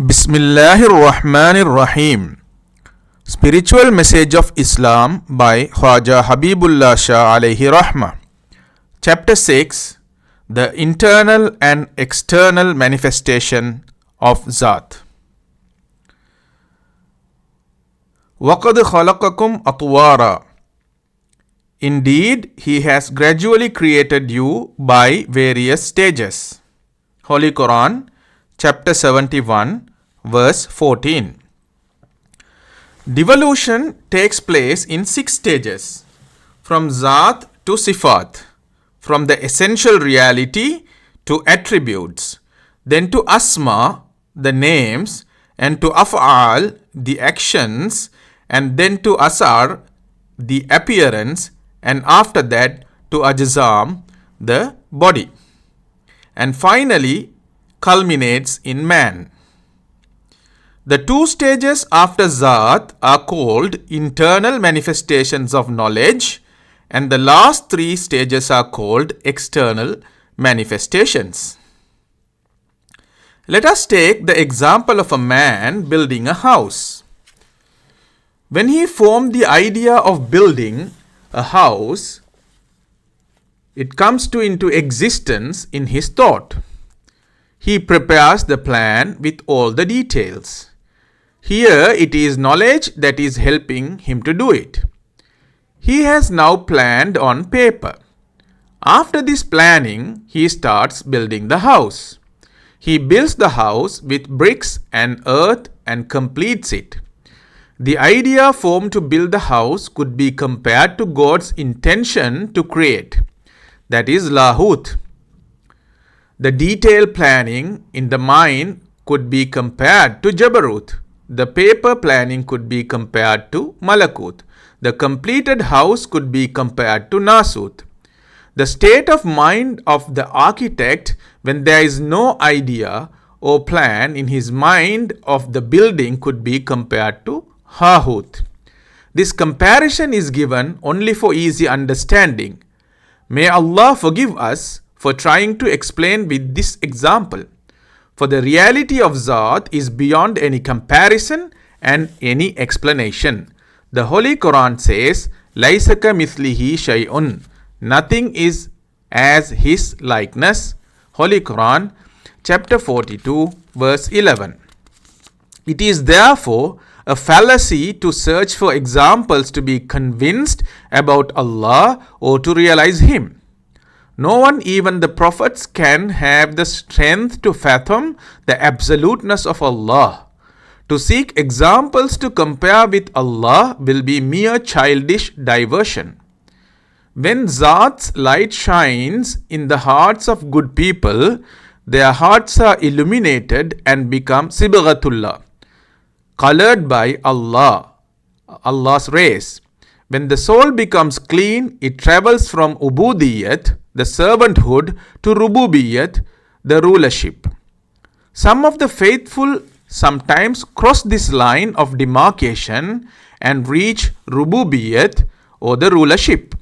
Bismillahir Rahmanir Rahim. Spiritual Message of Islam by Khwaja Habibullah Shah Alaihi Rahma. Chapter 6. The Internal and External Manifestation of Zat. وَقَدْ خَلَقَكُمْ أَطْوَارًا. Indeed, He has gradually created you by various stages. Holy Quran, Chapter 71, verse 14. Devolution takes place in 6 stages, from Zat to Sifat, from the essential reality to attributes, then to Asma, the names, and to Af'al, the actions, and then to Asar, the appearance, and after that to Ajzam, the body, and finally culminates in man. The 2 stages after Zat are called internal manifestations of knowledge, and the last 3 stages are called external manifestations. Let us take the example of a man building a house. When he formed the idea of building a house, it comes into existence in his thought. He prepares the plan with all the details. Here it is knowledge that is helping him to do it. He has now planned on paper. After this planning, he starts building the house. He builds the house with bricks and earth and completes it. The idea formed to build the house could be compared to God's intention to create, that is Lahut. The detailed planning in the mind could be compared to Jabarut. The paper planning could be compared to Malakut. The completed house could be compared to Nasut. The state of mind of the architect when there is no idea or plan in his mind of the building could be compared to Hahut. This comparison is given only for easy understanding. May Allah forgive us for trying to explain with this example, for the reality of Zat is beyond any comparison and any explanation. The Holy Quran says, لَيْسَ كَمِثْلِهِ شَيْءٌ. Nothing is as His likeness. Holy Quran, chapter 42, verse 11. It is therefore a fallacy to search for examples to be convinced about Allah or to realize Him. No one, even the prophets, can have the strength to fathom the absoluteness of Allah. To seek examples to compare with Allah will be mere childish diversion. When Zat's light shines in the hearts of good people, their hearts are illuminated and become Sibghatullah, colored by Allah's rays. When the soul becomes clean, it travels from Ubudiyyat, the servanthood, to Rububiyyat, the rulership. Some of the faithful sometimes cross this line of demarcation and reach Rububiyyat, or the rulership.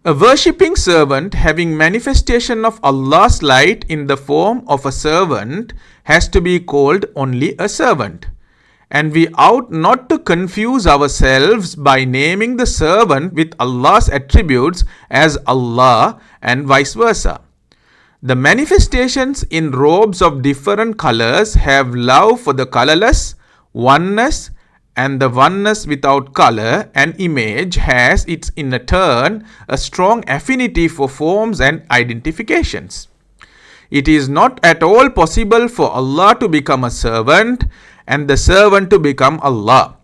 A worshipping servant having manifestation of Allah's light in the form of a servant has to be called only a servant. And we ought not to confuse ourselves by naming the servant with Allah's attributes as Allah and vice versa. The manifestations in robes of different colors have love for the colorless, oneness, and the oneness without color and image has its in turn a strong affinity for forms and identifications. It is not at all possible for Allah to become a servant and the servant to become Allah.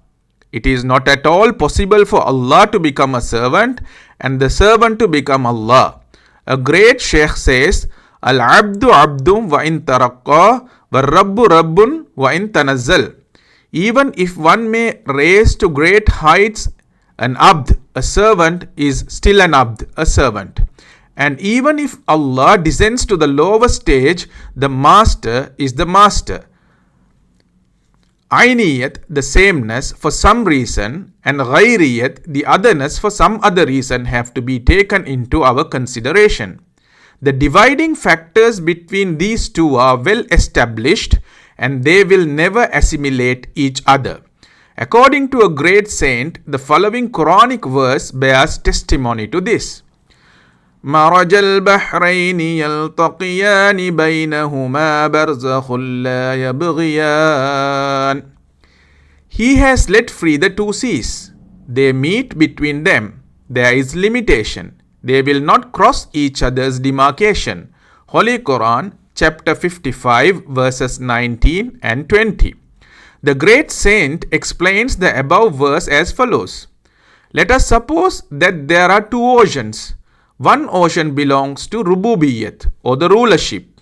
It is not at all possible for Allah to become a servant and the servant to become Allah. A great Sheikh says, Al-abdu abdum wa in taraqqa wa rabbu rabbun wa in tanazzal. Even if one may raise to great heights, an abd, a servant, is still an abd, a servant. And even if Allah descends to the lower stage, the master is the master. Ayniyat, the sameness for some reason, and ghayriyat, the otherness for some other reason, have to be taken into our consideration. The dividing factors between these two are well established and they will never assimilate each other. According to a great saint, the following Quranic verse bears testimony to this. مرج البحرين يلتقيان بينهما برزخ لا يبغيان. He has let free the two seas. They meet between them. There is limitation. They will not cross each other's demarcation. Holy Quran, chapter 55, verses 19 and 20. The great saint explains the above verse as follows. Let us suppose that there are two oceans. One ocean belongs to Rububiyyat, or the rulership,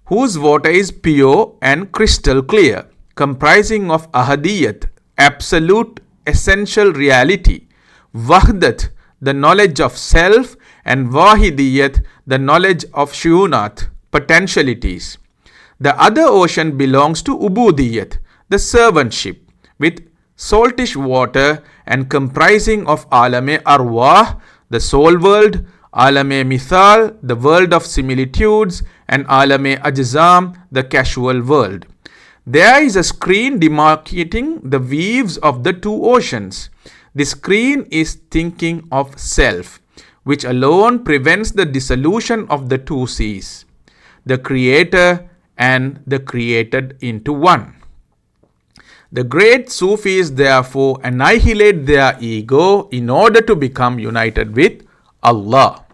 whose water is pure and crystal clear, comprising of Ahadiyyat, absolute essential reality, Wahdat, the knowledge of self, and Wahidiyyat, the knowledge of Shuyunat, potentialities. The other ocean belongs to Ubudiyyat, the servantship, with saltish water and comprising of Alame Arwah, the soul world, Alame Mithal, the world of similitudes, and Alame Ajzam, the casual world. There is a screen demarcating the weaves of the two oceans. The screen is thinking of self, which alone prevents the dissolution of the two seas, the creator and the created into one. The great Sufis therefore annihilate their ego in order to become united with Allah.